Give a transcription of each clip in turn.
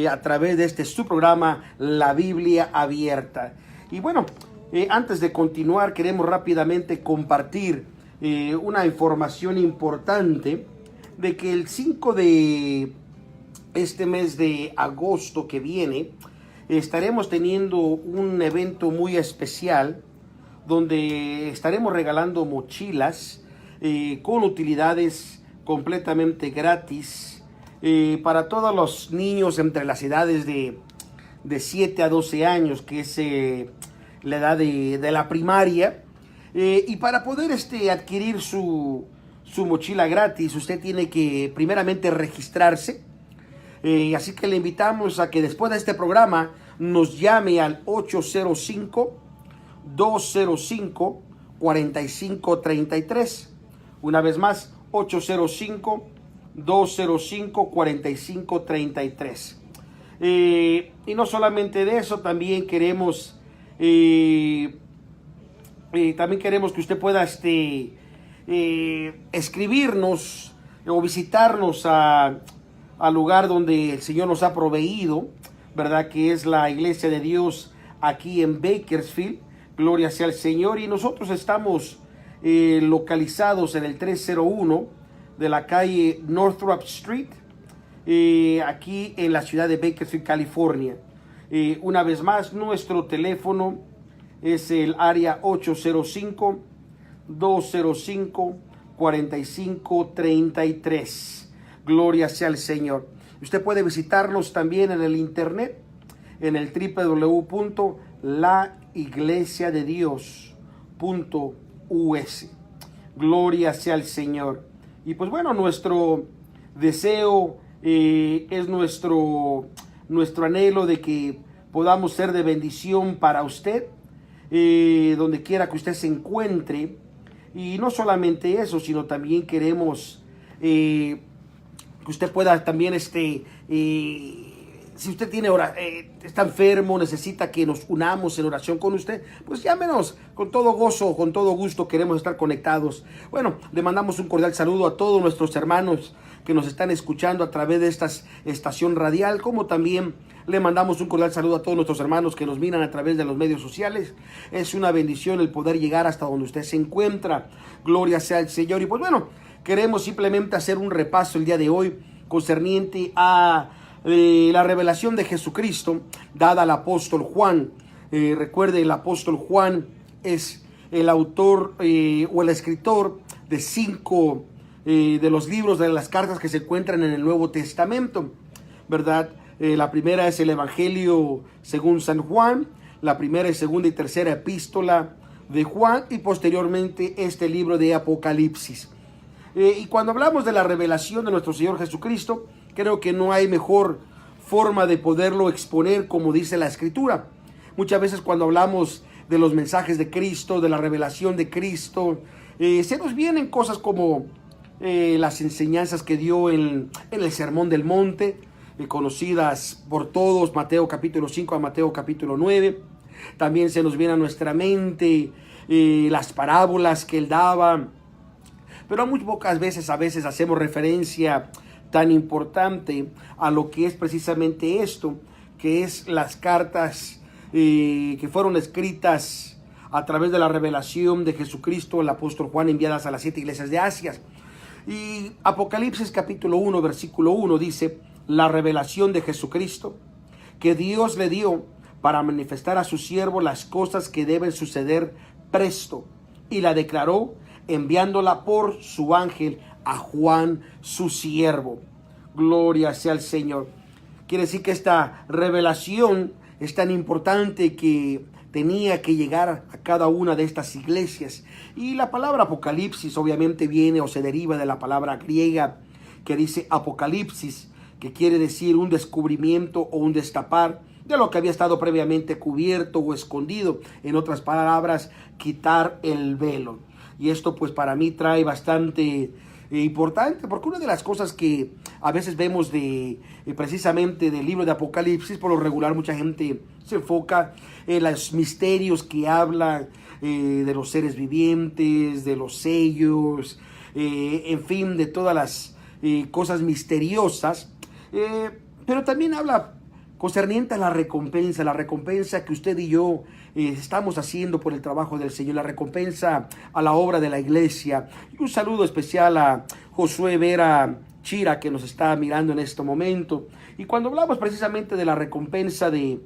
a través de su programa, La Biblia Abierta. Y bueno, antes de continuar, queremos rápidamente compartir una información importante de que el 5 de este mes de agosto que viene, estaremos teniendo un evento muy especial donde estaremos regalando mochilas con utilidades completamente gratis para todos los niños entre las edades de 7 a 12 años, que es la edad de la primaria. Y para poder adquirir su mochila gratis, usted tiene que primeramente registrarse. Así que le invitamos a que después de este programa nos llame al 805-205-4533. Una vez más, 805-205-4533. Y no solamente de eso, también queremos que usted pueda escribirnos o visitarnos al lugar donde el Señor nos ha proveído, ¿verdad? Que es la Iglesia de Dios aquí en Bakersfield. Gloria sea al Señor. Y nosotros estamos localizados en el 301 de la calle Northrop Street, aquí en la ciudad de Bakersfield, California. Una vez más, nuestro teléfono es el área 805-205-4533. Gloria sea al Señor. Usted puede visitarnos también en el internet, en el www.laiglesiadedios.us. Gloria sea al Señor. Y pues bueno, nuestro deseo es nuestro anhelo de que podamos ser de bendición para usted, donde quiera que usted se encuentre. Y no solamente eso, sino también queremos que usted pueda también, si usted tiene está enfermo, necesita que nos unamos en oración con usted, pues llámenos, con todo gozo, con todo gusto queremos estar conectados. Bueno, le mandamos un cordial saludo a todos nuestros hermanos que nos están escuchando a través de esta estación radial, como también le mandamos un cordial saludo a todos nuestros hermanos que nos miran a través de los medios sociales. Es una bendición el poder llegar hasta donde usted se encuentra. Gloria sea al Señor. Y pues bueno, queremos simplemente hacer un repaso el día de hoy concerniente a la revelación de Jesucristo dada al apóstol Juan. Recuerde, el apóstol Juan es el autor o el escritor de 5 de los libros de las cartas que se encuentran en el Nuevo Testamento, ¿verdad? La primera es el Evangelio según San Juan, la primera, segunda y tercera epístola de Juan, y posteriormente este libro de Apocalipsis. Y cuando hablamos de la revelación de nuestro Señor Jesucristo, creo que no hay mejor forma de poderlo exponer como dice la Escritura. Muchas veces cuando hablamos de los mensajes de Cristo, de la revelación de Cristo, se nos vienen cosas como las enseñanzas que dio en el Sermón del Monte, conocidas por todos, Mateo capítulo 5 a Mateo capítulo 9. También se nos viene a nuestra mente las parábolas que él daba. Pero muy pocas veces, hacemos referencia tan importante a lo que es precisamente esto, que es las cartas que fueron escritas a través de la revelación de Jesucristo, el apóstol Juan, enviadas a las 7 iglesias de Asia. Y Apocalipsis capítulo 1, versículo 1 dice: la revelación de Jesucristo, que Dios le dio para manifestar a su siervo las cosas que deben suceder presto, y la declaró enviándola por su ángel a Juan, su siervo. Gloria sea al Señor. Quiere decir que esta revelación es tan importante que tenía que llegar a cada una de estas iglesias. Y la palabra Apocalipsis obviamente viene o se deriva de la palabra griega que dice Apocalipsis, que quiere decir un descubrimiento o un destapar de lo que había estado previamente cubierto o escondido. En otras palabras, quitar el velo. Y esto pues para mí trae bastante importante, porque una de las cosas que a veces vemos precisamente del libro de Apocalipsis, por lo regular mucha gente se enfoca en los misterios que habla de los seres vivientes, de los sellos, en fin, de todas las cosas misteriosas, pero también habla concerniente a la recompensa que usted y yo estamos haciendo por el trabajo del Señor, la recompensa a la obra de la iglesia. Y un saludo especial a Josué Vera Chira, que nos está mirando en este momento. Y cuando hablamos precisamente de la recompensa de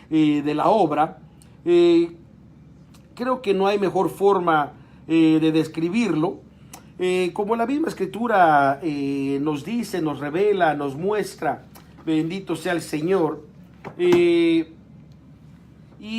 la obra, creo que no hay mejor forma de describirlo. Como la misma escritura nos dice, nos revela, nos muestra, bendito sea el Señor. Y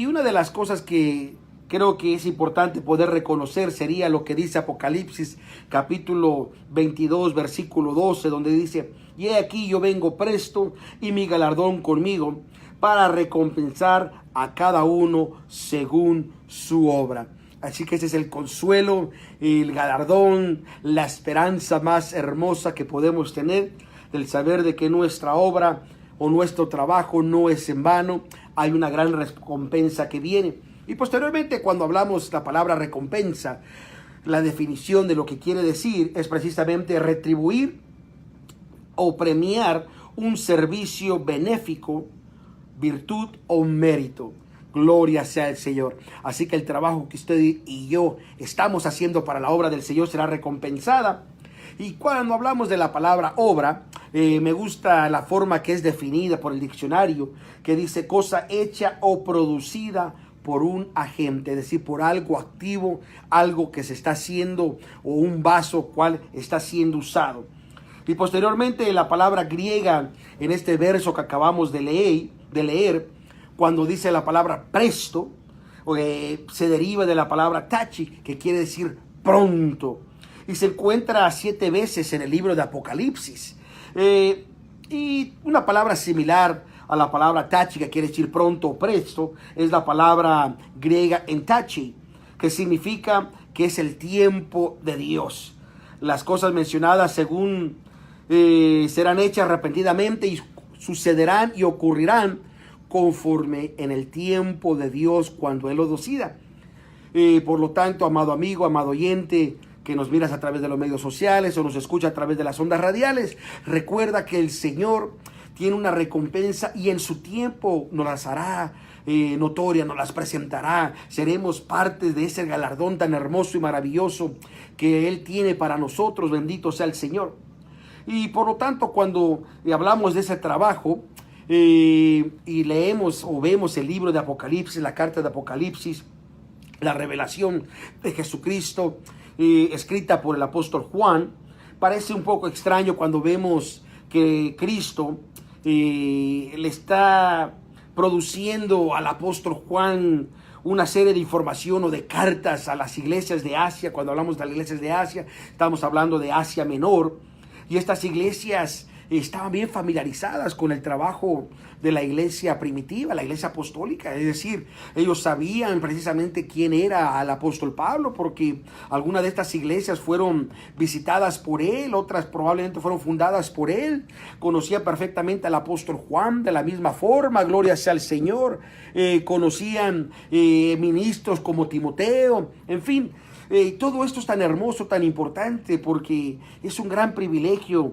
una de las cosas que creo que es importante poder reconocer sería lo que dice Apocalipsis capítulo 22 versículo 12, donde dice: y he aquí yo vengo presto y mi galardón conmigo para recompensar a cada uno según su obra. Así que ese es el consuelo, el galardón, la esperanza más hermosa que podemos tener, del saber de que nuestra obra o nuestro trabajo no es en vano. Hay una gran recompensa que viene. Y posteriormente, cuando hablamos la palabra recompensa, la definición de lo que quiere decir es precisamente retribuir o premiar un servicio benéfico, virtud o mérito. Gloria sea el Señor. Así que el trabajo que usted y yo estamos haciendo para la obra del Señor será recompensada. Y cuando hablamos de la palabra obra, me gusta la forma que es definida por el diccionario, que dice cosa hecha o producida por un agente, es decir, por algo activo, algo que se está haciendo, o un vaso cual está siendo usado. Y posteriormente la palabra griega en este verso que acabamos de leer, cuando dice la palabra presto, se deriva de la palabra tachi, que quiere decir pronto. Y se encuentra 7 veces en el libro de Apocalipsis. Y una palabra similar a la palabra tachi, que quiere decir pronto o presto, es la palabra griega entachi, que significa que es el tiempo de Dios. Las cosas mencionadas según serán hechas repentinamente y sucederán y ocurrirán conforme en el tiempo de Dios cuando Él lo decida. Por lo tanto, amado amigo, amado oyente, que nos miras a través de los medios sociales o nos escucha a través de las ondas radiales, recuerda que el Señor tiene una recompensa y en su tiempo nos las hará notoria, nos las presentará. Seremos parte de ese galardón tan hermoso y maravilloso que Él tiene para nosotros. Bendito sea el Señor. Y por lo tanto, cuando hablamos de ese trabajo y leemos o vemos el libro de Apocalipsis, la carta de Apocalipsis, la revelación de Jesucristo, escrita por el apóstol Juan, parece un poco extraño cuando vemos que Cristo le está produciendo al apóstol Juan una serie de información o de cartas a las iglesias de Asia. Cuando hablamos de las iglesias de Asia, estamos hablando de Asia Menor, y estas iglesias estaban bien familiarizadas con el trabajo de la iglesia primitiva, la iglesia apostólica. Es decir, ellos sabían precisamente quién era el apóstol Pablo, porque algunas de estas iglesias fueron visitadas por él, otras probablemente fueron fundadas por él. Conocían perfectamente al apóstol Juan de la misma forma, gloria sea al Señor. Conocían ministros como Timoteo, en fin. Todo esto es tan hermoso, tan importante, porque es un gran privilegio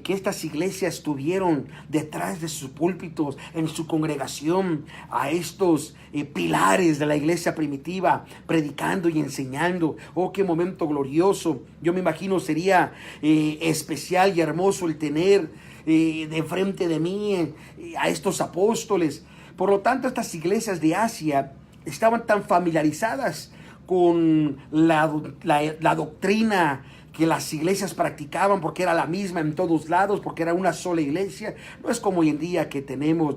que estas iglesias tuvieron detrás de sus púlpitos, en su congregación, a estos pilares de la iglesia primitiva, predicando y enseñando. Oh, qué momento glorioso. Yo me imagino sería especial y hermoso el tener de frente de mí a estos apóstoles. Por lo tanto, estas iglesias de Asia estaban tan familiarizadas con la doctrina que las iglesias practicaban, porque era la misma en todos lados, porque era una sola iglesia. No es como hoy en día que tenemos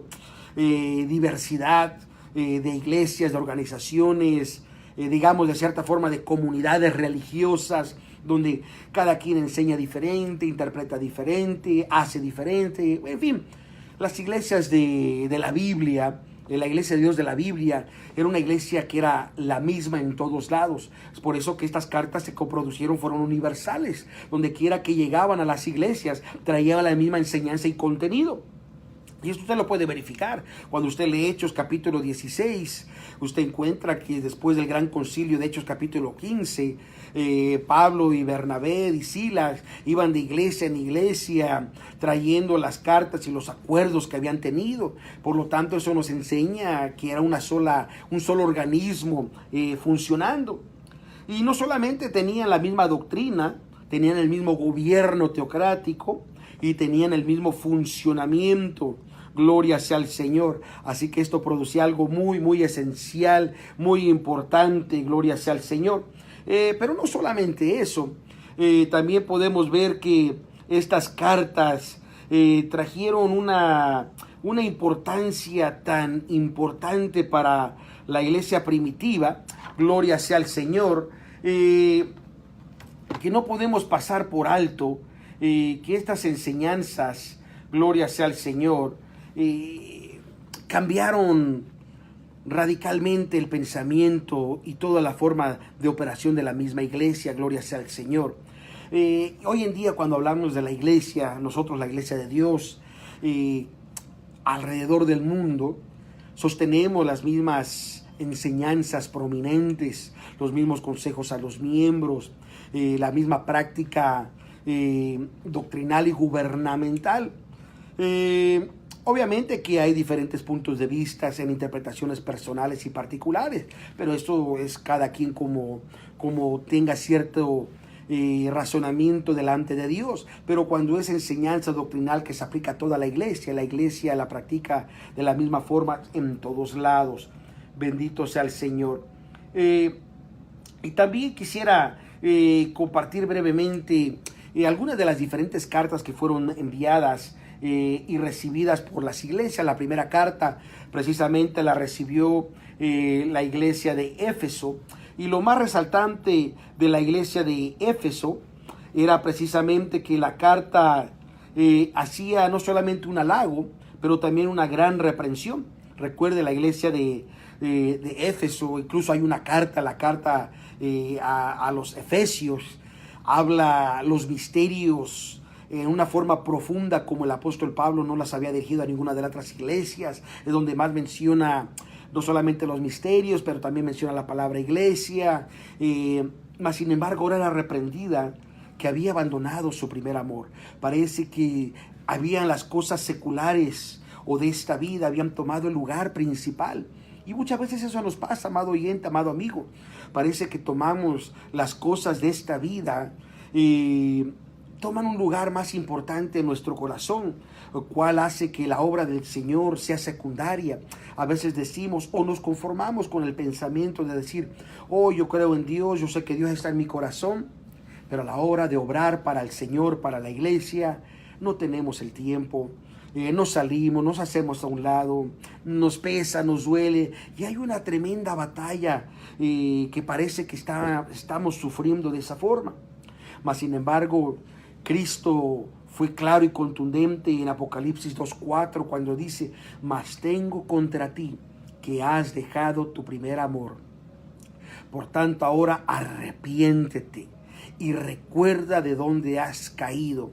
diversidad de iglesias, de organizaciones, digamos de cierta forma de comunidades religiosas, donde cada quien enseña diferente, interpreta diferente, hace diferente. En fin, las iglesias de la Biblia, la iglesia de Dios de la Biblia, era una iglesia que era la misma en todos lados. Es por eso que estas cartas se coproducieron, fueron universales. Donde quiera que llegaban a las iglesias, traían la misma enseñanza y contenido. Y esto usted lo puede verificar. Cuando usted lee Hechos capítulo 16, usted encuentra que después del gran concilio de Hechos capítulo 15, Pablo y Bernabé y Silas iban de iglesia en iglesia trayendo las cartas y los acuerdos que habían tenido. Por lo tanto, eso nos enseña que era un solo organismo funcionando. Y no solamente tenían la misma doctrina, tenían el mismo gobierno teocrático y tenían el mismo funcionamiento. Gloria sea al Señor. Así que esto producía algo muy, muy esencial, muy importante. Gloria sea al Señor. Pero no solamente eso. También podemos ver que estas cartas trajeron una importancia tan importante para la iglesia primitiva. Gloria sea al Señor. Que no podemos pasar por alto que estas enseñanzas, gloria sea al Señor, cambiaron radicalmente el pensamiento y toda la forma de operación de la misma iglesia. Gloria sea al Señor. Hoy en día, cuando hablamos de la iglesia, nosotros la iglesia de Dios, alrededor del mundo, sostenemos las mismas enseñanzas prominentes, los mismos consejos a los miembros, la misma práctica doctrinal y gubernamental. Obviamente que hay diferentes puntos de vista en interpretaciones personales y particulares, pero esto es cada quien como tenga cierto razonamiento delante de Dios. Pero cuando es enseñanza doctrinal que se aplica a toda la iglesia la practica de la misma forma en todos lados. Bendito sea el Señor. Y también quisiera compartir brevemente algunas de las diferentes cartas que fueron enviadas y recibidas por las iglesias. La primera carta precisamente la recibió la iglesia de Éfeso, y lo más resaltante de la iglesia de Éfeso era precisamente que la carta hacía no solamente un halago, pero también una gran reprensión. Recuerde, la iglesia de Éfeso, incluso hay una carta, la carta a los Efesios, habla los misterios en una forma profunda como el apóstol Pablo no las había dirigido a ninguna de las otras iglesias. Es donde más menciona no solamente los misterios, pero también menciona la palabra iglesia. Mas sin embargo, ahora era reprendida que había abandonado su primer amor. Parece que habían las cosas seculares o de esta vida habían tomado el lugar principal. Y muchas veces eso nos pasa, amado oyente, amado amigo. Parece que tomamos las cosas de esta vida y toman un lugar más importante en nuestro corazón, lo cual hace que la obra del Señor sea secundaria. A veces decimos o nos conformamos con el pensamiento de decir, oh, yo creo en Dios, yo sé que Dios está en mi corazón, pero a la hora de obrar para el Señor, para la iglesia, no tenemos el tiempo. Nos salimos, nos hacemos a un lado, nos pesa, nos duele, y hay una tremenda batalla que parece que estamos sufriendo de esa forma. Mas sin embargo, Cristo fue claro y contundente en Apocalipsis 2:4 cuando dice, mas tengo contra ti que has dejado tu primer amor. Por tanto, ahora arrepiéntete y recuerda de dónde has caído.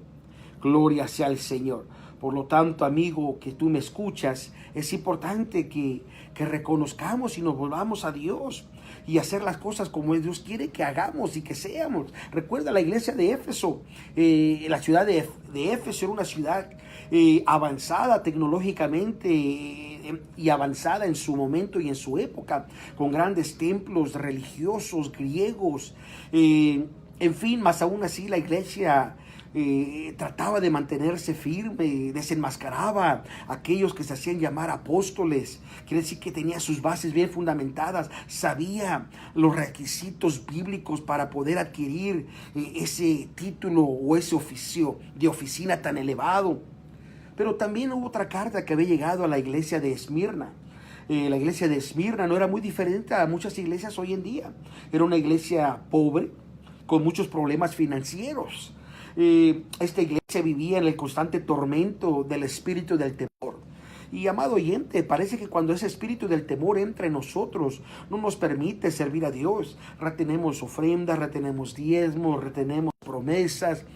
Gloria sea al Señor. Por lo tanto, amigo, que tú me escuchas, es importante que reconozcamos y nos volvamos a Dios y hacer las cosas como Dios quiere que hagamos y que seamos. Recuerda la iglesia de Éfeso, la ciudad de Éfeso era una ciudad avanzada tecnológicamente y avanzada en su momento y en su época, con grandes templos religiosos griegos, en fin, más aún así la iglesia trataba de mantenerse firme, desenmascaraba a aquellos que se hacían llamar apóstoles. Quiere decir que tenía sus bases bien fundamentadas, sabía los requisitos bíblicos para poder adquirir ese título o ese oficio de oficina tan elevado. Pero también hubo otra carta que había llegado a la iglesia de Esmirna. La iglesia de Esmirna no era muy diferente a muchas iglesias hoy en día. Era una iglesia pobre, con muchos problemas financieros. Esta iglesia vivía en el constante tormento del espíritu del temor. Y amado oyente, parece que cuando ese espíritu del temor entra en nosotros, no nos permite servir a Dios. Retenemos ofrendas, retenemos diezmos, retenemos promesas,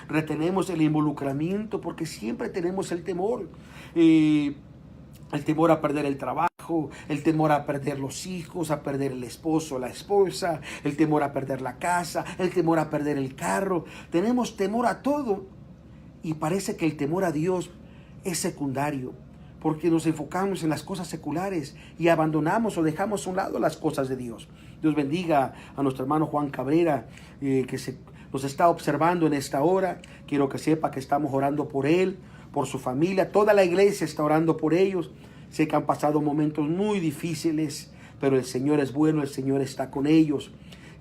retenemos el involucramiento porque siempre tenemos el temor. el temor a perder el trabajo, el temor a perder los hijos, a perder el esposo, la esposa, el temor a perder la casa, el temor a perder el carro. Tenemos temor a todo y parece que el temor a Dios es secundario, porque nos enfocamos en las cosas seculares y abandonamos o dejamos a un lado las cosas de Dios. Dios bendiga a nuestro hermano Juan Cabrera, nos está observando en esta hora. Quiero que sepa que estamos orando por él, por su familia. Toda la iglesia está orando por ellos. Sé que han pasado momentos muy difíciles, pero el Señor es bueno, el Señor está con ellos.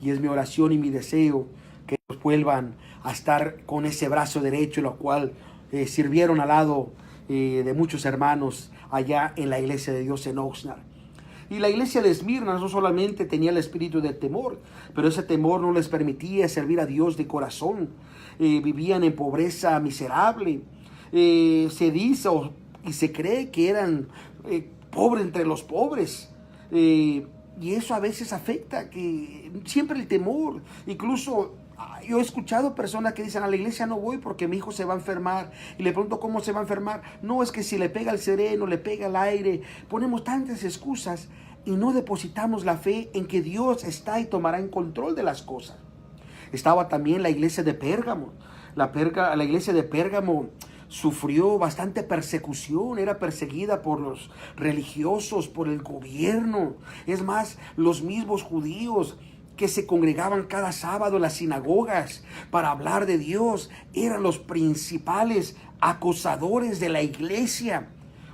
Y es mi oración y mi deseo que ellos vuelvan a estar con ese brazo derecho, lo cual sirvieron al lado de muchos hermanos allá en la iglesia de Dios en Oxnard. Y la iglesia de Esmirna no solamente tenía el espíritu del temor, pero ese temor no les permitía servir a Dios de corazón. Vivían en pobreza miserable. Se dice y se cree que eran pobres entre los pobres. Y eso a veces afecta, que siempre el temor. Incluso yo he escuchado personas que dicen: a la iglesia no voy porque mi hijo se va a enfermar. Y le pregunto: ¿cómo se va a enfermar? No, es que si le pega el sereno, le pega el aire. Ponemos tantas excusas y no depositamos la fe en que Dios está y tomará en control de las cosas. Estaba también la iglesia de Pérgamo. La iglesia de Pérgamo sufrió bastante persecución, era perseguida por los religiosos, por el gobierno. Es más, los mismos judíos que se congregaban cada sábado en las sinagogas para hablar de Dios eran los principales acosadores de la iglesia.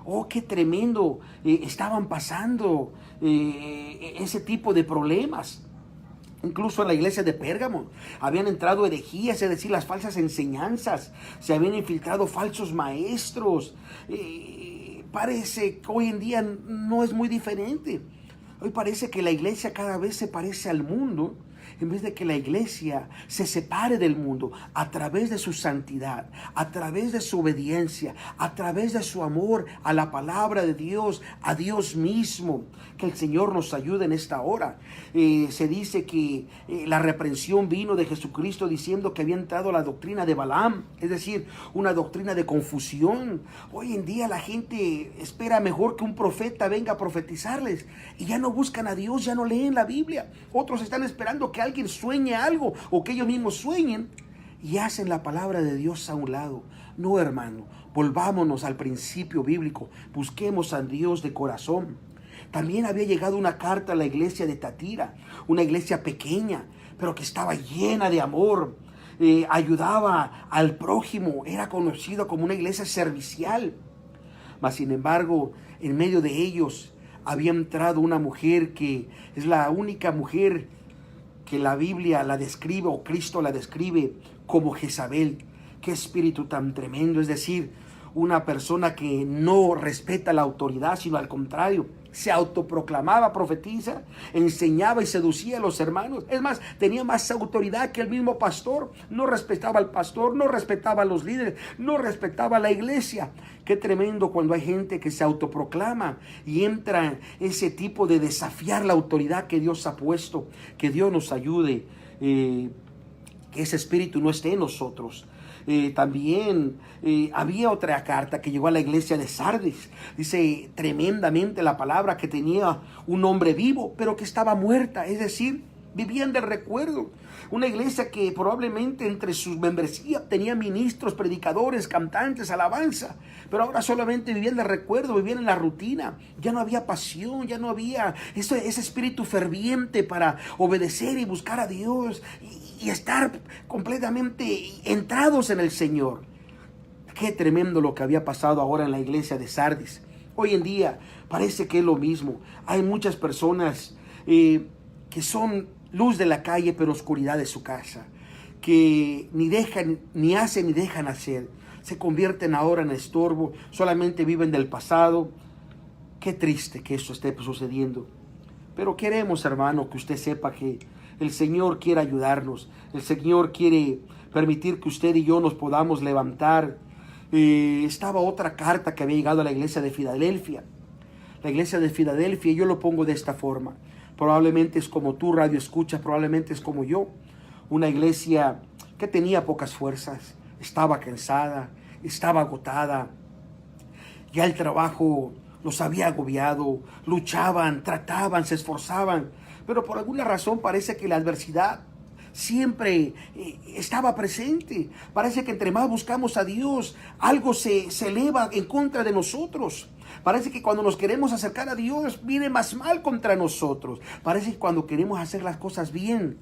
Oh, qué tremendo estaban pasando ese tipo de problemas. Incluso en la iglesia de Pérgamo habían entrado herejías, es decir, las falsas enseñanzas. Se habían infiltrado falsos maestros. Parece que hoy en día no es muy diferente. Hoy parece que la iglesia cada vez se parece al mundo, en vez de que la iglesia se separe del mundo a través de su santidad, a través de su obediencia, a través de su amor a la palabra de Dios, a Dios mismo. Que el Señor nos ayude en esta hora. Se dice que la reprensión vino de Jesucristo diciendo que había entrado la doctrina de Balaam, es decir, una doctrina de confusión. Hoy en día la gente espera mejor que un profeta venga a profetizarles y ya no buscan a Dios, ya no leen la Biblia. Otros están esperando que alguien sueñe algo o que ellos mismos sueñen y hacen la palabra de Dios a un lado. No, hermano, volvámonos al principio bíblico, busquemos a Dios de corazón. También había llegado una carta a la iglesia de Tatira, una iglesia pequeña, pero que estaba llena de amor, ayudaba al prójimo, era conocido como una iglesia servicial. Mas sin embargo, en medio de ellos había entrado una mujer que es la única mujer que la Biblia la describe, o Cristo la describe, como Jezabel. Qué espíritu tan tremendo, es decir, una persona que no respeta la autoridad, sino al contrario, se autoproclamaba profetisa, enseñaba y seducía a los hermanos. Es más, tenía más autoridad que el mismo pastor. No respetaba al pastor, no respetaba a los líderes, no respetaba a la iglesia. Qué tremendo cuando hay gente que se autoproclama y entra en ese tipo de desafiar la autoridad que Dios ha puesto. Que Dios nos ayude, que ese espíritu no esté en nosotros. También había otra carta que llegó a la iglesia de Sardis. Dice tremendamente la palabra que tenía un hombre vivo, pero que estaba muerta, es decir, vivían del recuerdo. Una iglesia que probablemente entre sus membresía tenía ministros, predicadores, cantantes, alabanza, pero ahora solamente vivían del recuerdo, vivían en la rutina. Ya no había pasión, ya no había ese espíritu ferviente para obedecer y buscar a Dios y estar completamente entrados en el Señor. Qué tremendo lo que había pasado ahora en la iglesia de Sardis. Hoy en día parece que es lo mismo. Hay muchas personas que son luz de la calle, pero oscuridad de su casa, que ni dejan, ni hacen, ni dejan hacer. Se convierten ahora en estorbo, solamente viven del pasado. Qué triste que esto esté sucediendo. Pero queremos, hermano, que usted sepa que el Señor quiere ayudarnos. El Señor quiere permitir que usted y yo nos podamos levantar. Estaba otra carta que había llegado a la iglesia de Filadelfia. La iglesia de Filadelfia, yo lo pongo de esta forma. Probablemente es como tú, radio escucha, probablemente es como yo. Una iglesia que tenía pocas fuerzas, estaba cansada, estaba agotada. Ya el trabajo los había agobiado, luchaban, trataban, se esforzaban, pero por alguna razón parece que la adversidad siempre estaba presente. Parece que entre más buscamos a Dios, algo se eleva en contra de nosotros. Parece que cuando nos queremos acercar a Dios, viene más mal contra nosotros. Parece que cuando queremos hacer las cosas bien,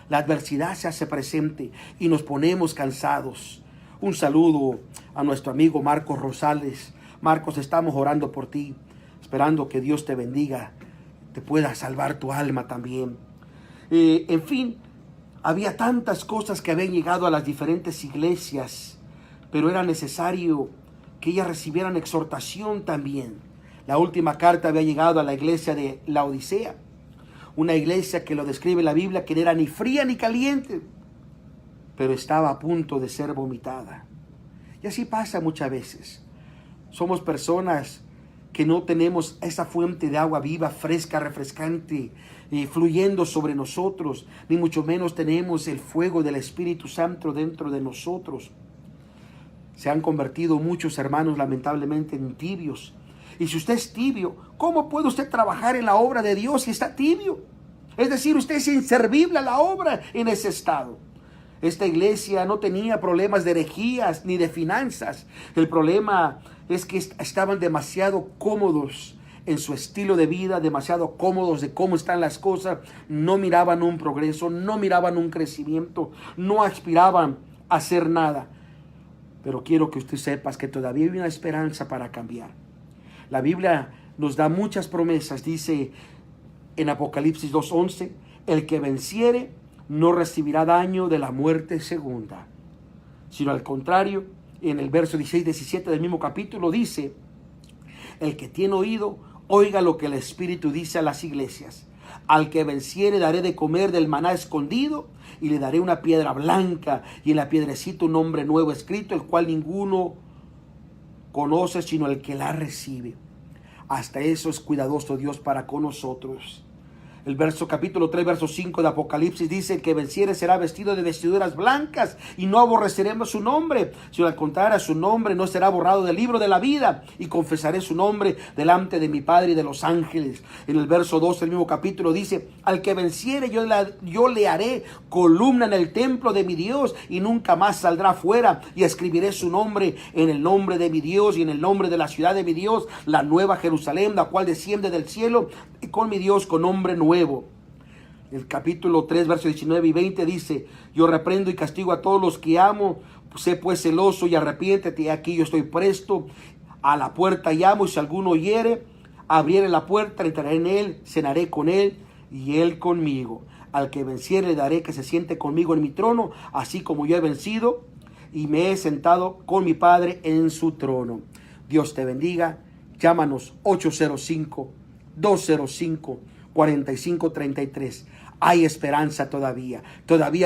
la adversidad se hace presente y nos ponemos cansados. Un saludo a nuestro amigo Marcos Rosales. Marcos, estamos orando por ti, esperando que Dios te bendiga, te pueda salvar tu alma también. En fin, había tantas cosas que habían llegado a las diferentes iglesias, pero era necesario que ellas recibieran exhortación también. La última carta había llegado a la iglesia de Laodicea, una iglesia que lo describe la Biblia, que no era ni fría ni caliente, pero estaba a punto de ser vomitada. Y así pasa muchas veces. Somos personas que no tenemos esa fuente de agua viva, fresca, refrescante, fluyendo sobre nosotros, ni mucho menos tenemos el fuego del Espíritu Santo dentro de nosotros. Se han convertido muchos hermanos lamentablemente en tibios. Y si usted es tibio, ¿cómo puede usted trabajar en la obra de Dios si está tibio? Es decir, usted es inservible a la obra en ese estado. Esta iglesia no tenía problemas de herejías ni de finanzas. El problema es que estaban demasiado cómodos en su estilo de vida, demasiado cómodos de cómo están las cosas. No miraban un progreso, no miraban un crecimiento, no aspiraban a hacer nada. Pero quiero que usted sepa que todavía hay una esperanza para cambiar. La Biblia nos da muchas promesas. Dice en Apocalipsis 2:11, el que venciere no recibirá daño de la muerte segunda, sino al contrario. En el verso 16-17 del mismo capítulo dice, el que tiene oído, oiga lo que el Espíritu dice a las iglesias. Al que venciere daré de comer del maná escondido, y le daré una piedra blanca, y en la piedrecita un nombre nuevo escrito, el cual ninguno conoce sino el que la recibe. Hasta eso es cuidadoso Dios para con nosotros. El capítulo 3, verso 5 de Apocalipsis dice, el que venciere será vestido de vestiduras blancas y no aborreceremos su nombre, sino al contrario, su nombre no será borrado del libro de la vida, y confesaré su nombre delante de mi Padre y de los ángeles. En el verso 12 del mismo capítulo dice, al que venciere yo le haré columna en el templo de mi Dios y nunca más saldrá fuera, y escribiré su nombre en el nombre de mi Dios y en el nombre de la ciudad de mi Dios, la nueva Jerusalén, la cual desciende del cielo, y con mi Dios con nombre nuevo. El capítulo 3, versos 19 y 20 dice, yo reprendo y castigo a todos los que amo, sé pues celoso y arrepiéntete, aquí yo estoy presto, a la puerta llamo, y si alguno oyere, abriere la puerta, entraré en él, cenaré con él y él conmigo. Al que venciere le daré que se siente conmigo en mi trono, así como yo he vencido y me he sentado con mi Padre en su trono. Dios te bendiga. Llámanos 805-205-4533. Hay esperanza todavía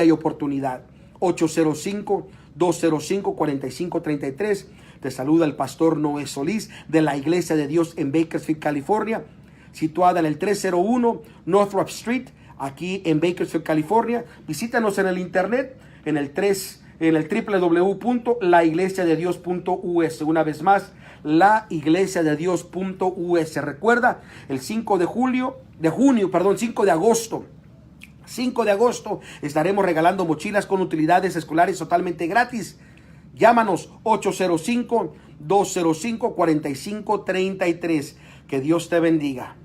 hay oportunidad. 805-205-4533. Te saluda el pastor Noé Solís de la Iglesia de Dios en Bakersfield, California, situada en el 301 Northrop Street, aquí en Bakersfield, California. Visítanos en el internet en el www.laiglesiadedios.us. Una vez más, laiglesiadedios.us. Recuerda, el 5 de agosto 5 de agosto estaremos regalando mochilas con utilidades escolares totalmente gratis. Llámanos 805-205-4533. Que Dios te bendiga.